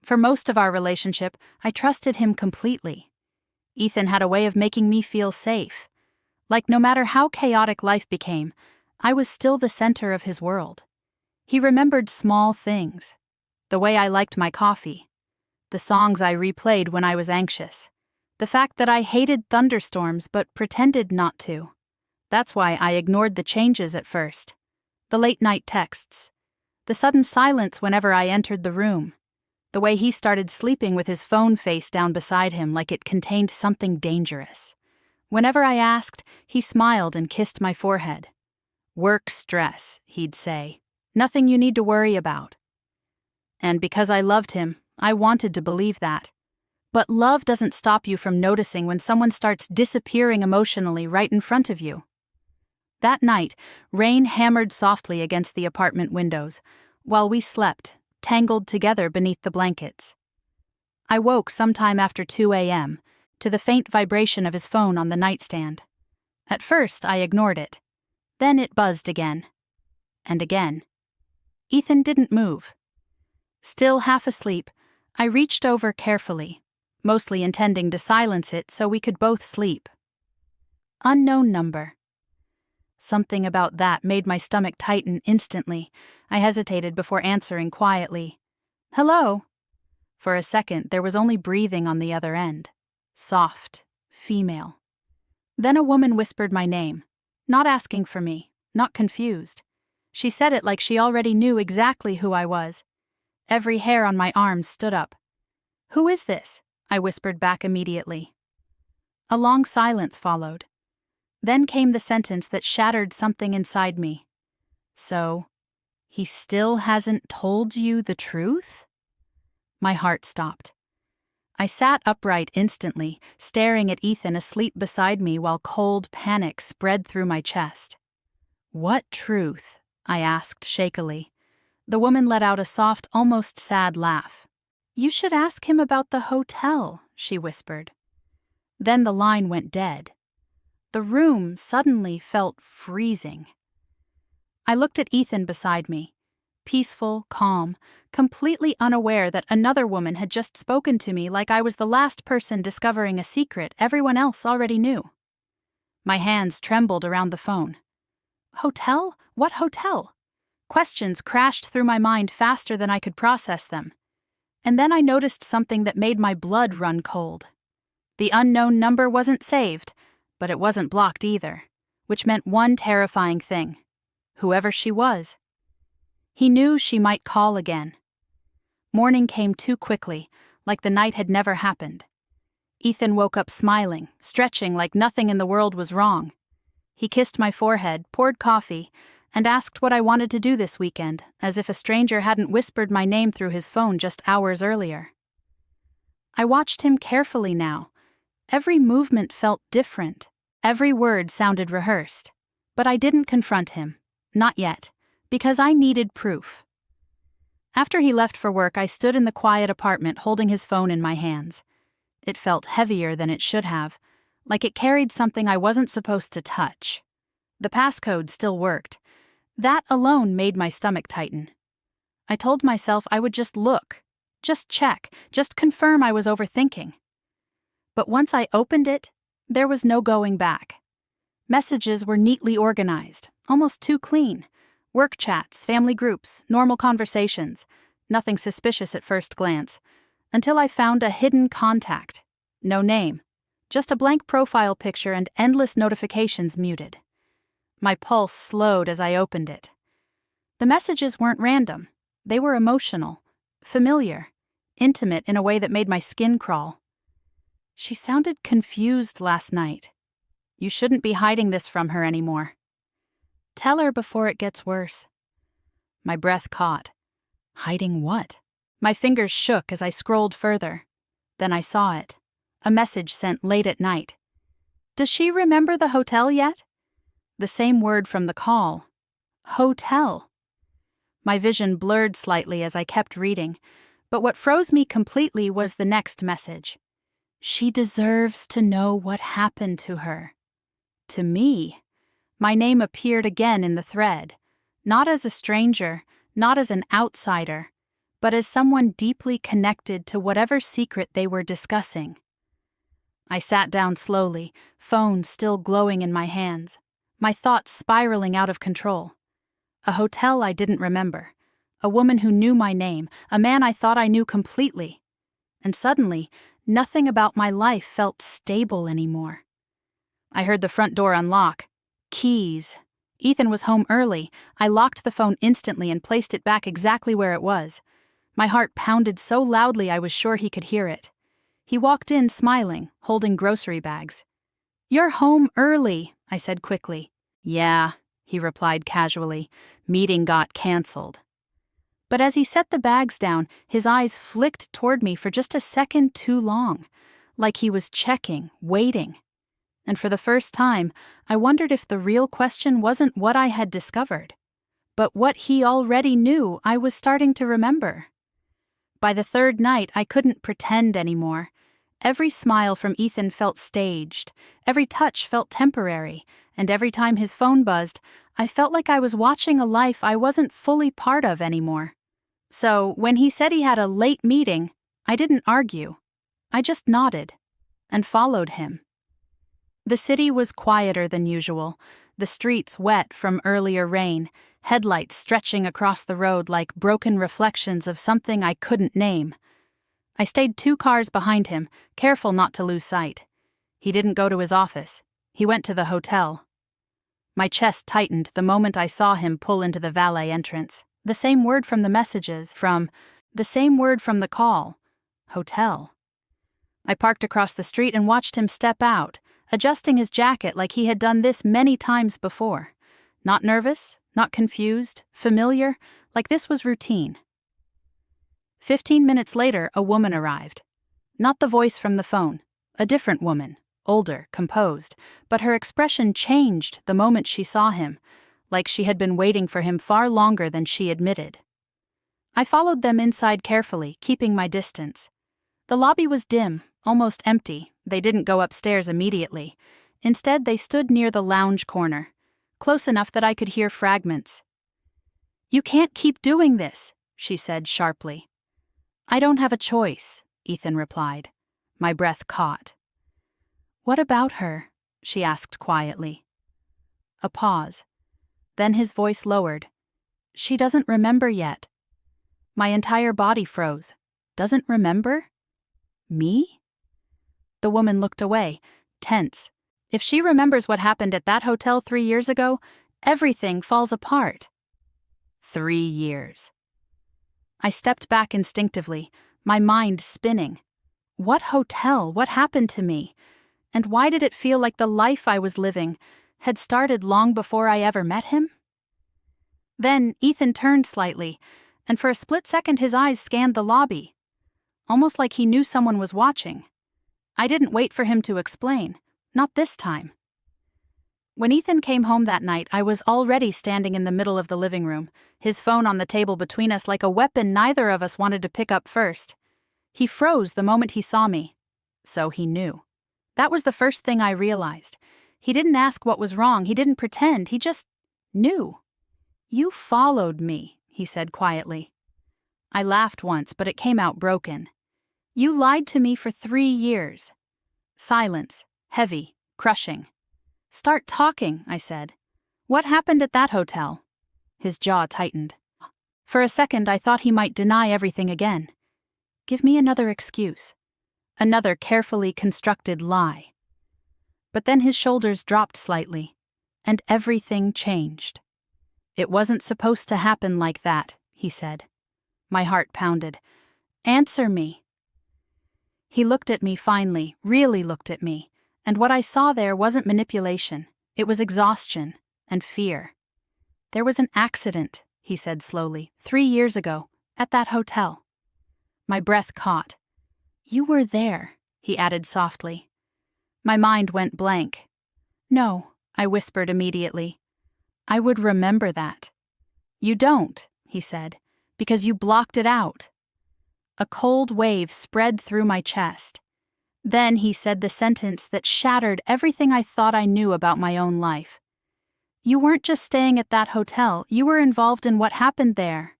For most of our relationship, I trusted him completely. Ethan had a way of making me feel safe. Like no matter how chaotic life became, I was still the center of his world. He remembered small things. The way I liked my coffee. The songs I replayed when I was anxious. The fact that I hated thunderstorms but pretended not to. That's why I ignored the changes at first. The late-night texts. The sudden silence whenever I entered the room. The way he started sleeping with his phone face down beside him like it contained something dangerous. Whenever I asked, he smiled and kissed my forehead. "Work stress," he'd say. "Nothing you need to worry about." And because I loved him, I wanted to believe that. But love doesn't stop you from noticing when someone starts disappearing emotionally right in front of you. That night, rain hammered softly against the apartment windows, while we slept, tangled together beneath the blankets. I woke sometime after 2 a.m., to the faint vibration of his phone on the nightstand. At first, I ignored it. Then it buzzed again. And again. Ethan didn't move. Still half asleep, I reached over carefully, mostly intending to silence it so we could both sleep. Unknown number. Something about that made my stomach tighten instantly. I hesitated before answering quietly. "Hello?" For a second, there was only breathing on the other end. Soft, female. Then a woman whispered my name, not asking for me, not confused. She said it like she already knew exactly who I was. Every hair on my arms stood up. "Who is this?" I whispered back immediately. A long silence followed. Then came the sentence that shattered something inside me. "So, he still hasn't told you the truth?" My heart stopped. I sat upright instantly, staring at Ethan asleep beside me while cold panic spread through my chest. "What truth?" I asked shakily. The woman let out a soft, almost sad laugh. "You should ask him about the hotel," she whispered. Then the line went dead. The room suddenly felt freezing. I looked at Ethan beside me, peaceful, calm, completely unaware that another woman had just spoken to me like I was the last person discovering a secret everyone else already knew. My hands trembled around the phone. Hotel? What hotel? Questions crashed through my mind faster than I could process them. And then I noticed something that made my blood run cold. The unknown number wasn't saved, but it wasn't blocked either, which meant one terrifying thing. Whoever she was. He knew she might call again. Morning came too quickly, like the night had never happened. Ethan woke up smiling, stretching like nothing in the world was wrong. He kissed my forehead, poured coffee, and asked what I wanted to do this weekend, as if a stranger hadn't whispered my name through his phone just hours earlier. I watched him carefully now. Every movement felt different. Every word sounded rehearsed. But I didn't confront him. Not yet. Because I needed proof. After he left for work, I stood in the quiet apartment holding his phone in my hands. It felt heavier than it should have, like it carried something I wasn't supposed to touch. The passcode still worked. That alone made my stomach tighten. I told myself I would just look, just check, just confirm I was overthinking. But once I opened it, there was no going back. Messages were neatly organized, almost too clean. Work chats, family groups, normal conversations. Nothing suspicious at first glance. Until I found a hidden contact. No name. Just a blank profile picture and endless notifications muted. My pulse slowed as I opened it. The messages weren't random. They were emotional, familiar, intimate in a way that made my skin crawl. She sounded confused last night. You shouldn't be hiding this from her anymore. Tell her before it gets worse. My breath caught. Hiding what? My fingers shook as I scrolled further. Then I saw it. A message sent late at night. Does she remember the hotel yet? The same word from the call. Hotel. My vision blurred slightly as I kept reading, but what froze me completely was the next message. She deserves to know what happened to her. To me. My name appeared again in the thread, not as a stranger, not as an outsider, but as someone deeply connected to whatever secret they were discussing. I sat down slowly, phone still glowing in my hands, my thoughts spiraling out of control. A hotel I didn't remember, a woman who knew my name, a man I thought I knew completely. And suddenly, nothing about my life felt stable anymore. I heard the front door unlock. Keys. Ethan was home early. I locked the phone instantly and placed it back exactly where it was. My heart pounded so loudly I was sure he could hear it. He walked in smiling, holding grocery bags. "You're home early," I said quickly. "Yeah," he replied casually. "Meeting got canceled." But as he set the bags down, his eyes flicked toward me for just a second too long, like he was checking, waiting. And for the first time, I wondered if the real question wasn't what I had discovered, but what he already knew I was starting to remember. By the third night, I couldn't pretend anymore. Every smile from Ethan felt staged, every touch felt temporary, and every time his phone buzzed, I felt like I was watching a life I wasn't fully part of anymore. So, when he said he had a late meeting, I didn't argue. I just nodded and followed him. The city was quieter than usual, the streets wet from earlier rain, headlights stretching across the road like broken reflections of something I couldn't name. I stayed 2 cars behind him, careful not to lose sight. He didn't go to his office. He went to the hotel. My chest tightened the moment I saw him pull into the valet entrance. The same word from the messages, the same word from the call. Hotel. I parked across the street and watched him step out, adjusting his jacket like he had done this many times before. Not nervous, not confused, familiar, like this was routine. 15 minutes later, a woman arrived. Not the voice from the phone, a different woman, older, composed, but her expression changed the moment she saw him, like she had been waiting for him far longer than she admitted. I followed them inside carefully, keeping my distance. The lobby was dim, almost empty. They didn't go upstairs immediately. Instead, they stood near the lounge corner, close enough that I could hear fragments. "You can't keep doing this," she said sharply. "I don't have a choice," Ethan replied. My breath caught. "What about her?" she asked quietly. A pause. Then his voice lowered. "She doesn't remember yet." My entire body froze. Doesn't remember? Me? The woman looked away, tense. If she remembers what happened at that hotel 3 years ago, everything falls apart. 3 years. I stepped back instinctively, my mind spinning. What hotel? What happened to me? And why did it feel like the life I was living had started long before I ever met him? Then Ethan turned slightly, and for a split second his eyes scanned the lobby, almost like he knew someone was watching. I didn't wait for him to explain, not this time. When Ethan came home that night, I was already standing in the middle of the living room, his phone on the table between us like a weapon neither of us wanted to pick up first. He froze the moment he saw me. So he knew. That was the first thing I realized. He didn't ask what was wrong, he didn't pretend, he just knew. "You followed me," he said quietly. I laughed once, but it came out broken. "You lied to me for 3 years." Silence, heavy, crushing. "Start talking," I said. "What happened at that hotel?" His jaw tightened. For a second, I thought he might deny everything again. Give me another excuse. Another carefully constructed lie. But then his shoulders dropped slightly, and everything changed. "It wasn't supposed to happen like that," he said. My heart pounded. "Answer me." He looked at me finally, really looked at me, and what I saw there wasn't manipulation. It was exhaustion and fear. "There was an accident," he said slowly, 3 years ago, at that hotel." My breath caught. "You were there," he added softly. My mind went blank. "No," I whispered immediately. "I would remember that." "You don't," he said, "because you blocked it out." A cold wave spread through my chest. Then he said the sentence that shattered everything I thought I knew about my own life. "You weren't just staying at that hotel, you were involved in what happened there."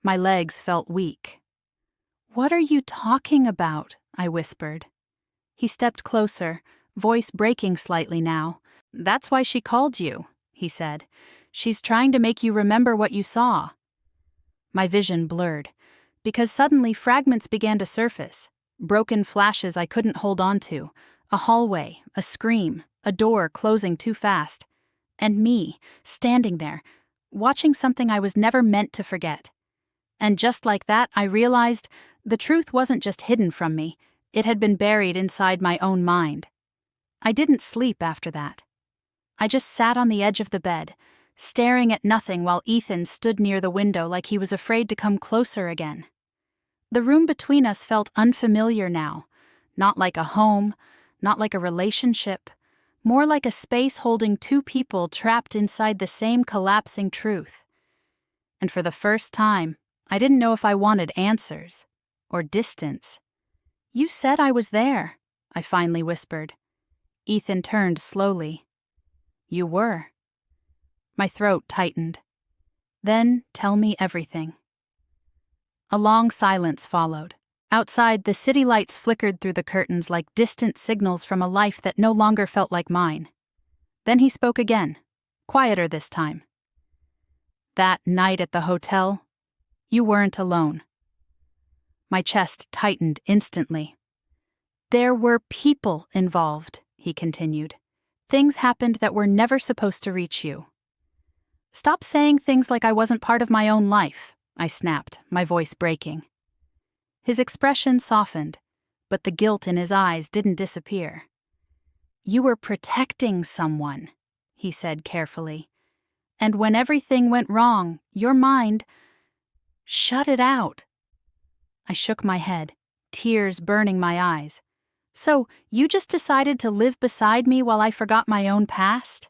My legs felt weak. "What are you talking about?" I whispered. He stepped closer, voice breaking slightly now. "That's why she called you," he said. "She's trying to make you remember what you saw." My vision blurred, because suddenly fragments began to surface, broken flashes I couldn't hold on to, a hallway, a scream, a door closing too fast, and me, standing there, watching something I was never meant to forget. And just like that, I realized the truth wasn't just hidden from me, it had been buried inside my own mind. I didn't sleep after that. I just sat on the edge of the bed, staring at nothing while Ethan stood near the window like he was afraid to come closer again. The room between us felt unfamiliar now, not like a home, not like a relationship, more like a space holding two people trapped inside the same collapsing truth. And for the first time, I didn't know if I wanted answers or distance. "You said I was there," I finally whispered. Ethan turned slowly. "You were." My throat tightened. "Then tell me everything." A long silence followed. Outside, the city lights flickered through the curtains like distant signals from a life that no longer felt like mine. Then he spoke again, quieter this time. "That night at the hotel, you weren't alone." My chest tightened instantly. "There were people involved," he continued. "Things happened that were never supposed to reach you." "Stop saying things like I wasn't part of my own life," I snapped, my voice breaking. His expression softened, but the guilt in his eyes didn't disappear. "You were protecting someone," he said carefully. "And when everything went wrong, your mind shut it out." I shook my head, tears burning my eyes. "So, you just decided to live beside me while I forgot my own past?"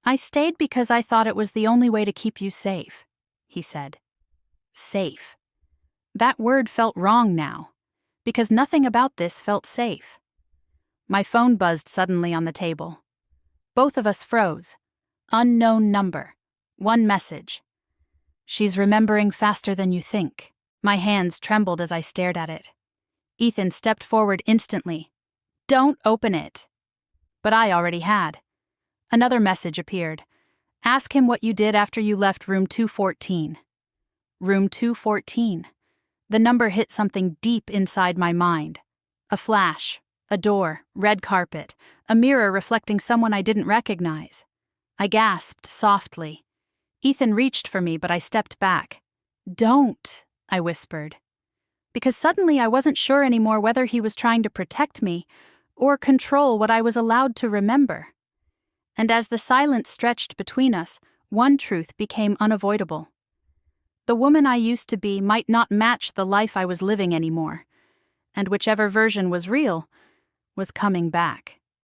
"I stayed because I thought it was the only way to keep you safe," he said. Safe. That word felt wrong now, because nothing about this felt safe. My phone buzzed suddenly on the table. Both of us froze. Unknown number. One message. "She's remembering faster than you think." My hands trembled as I stared at it. Ethan stepped forward instantly. "Don't open it." But I already had. Another message appeared. "Ask him what you did after you left room 214. Room 214. The number hit something deep inside my mind. A flash, a door, red carpet, a mirror reflecting someone I didn't recognize. I gasped softly. Ethan reached for me, but I stepped back. "Don't," I whispered. Because suddenly I wasn't sure anymore whether he was trying to protect me or control what I was allowed to remember. And as the silence stretched between us, one truth became unavoidable. The woman I used to be might not match the life I was living anymore, and whichever version was real was coming back.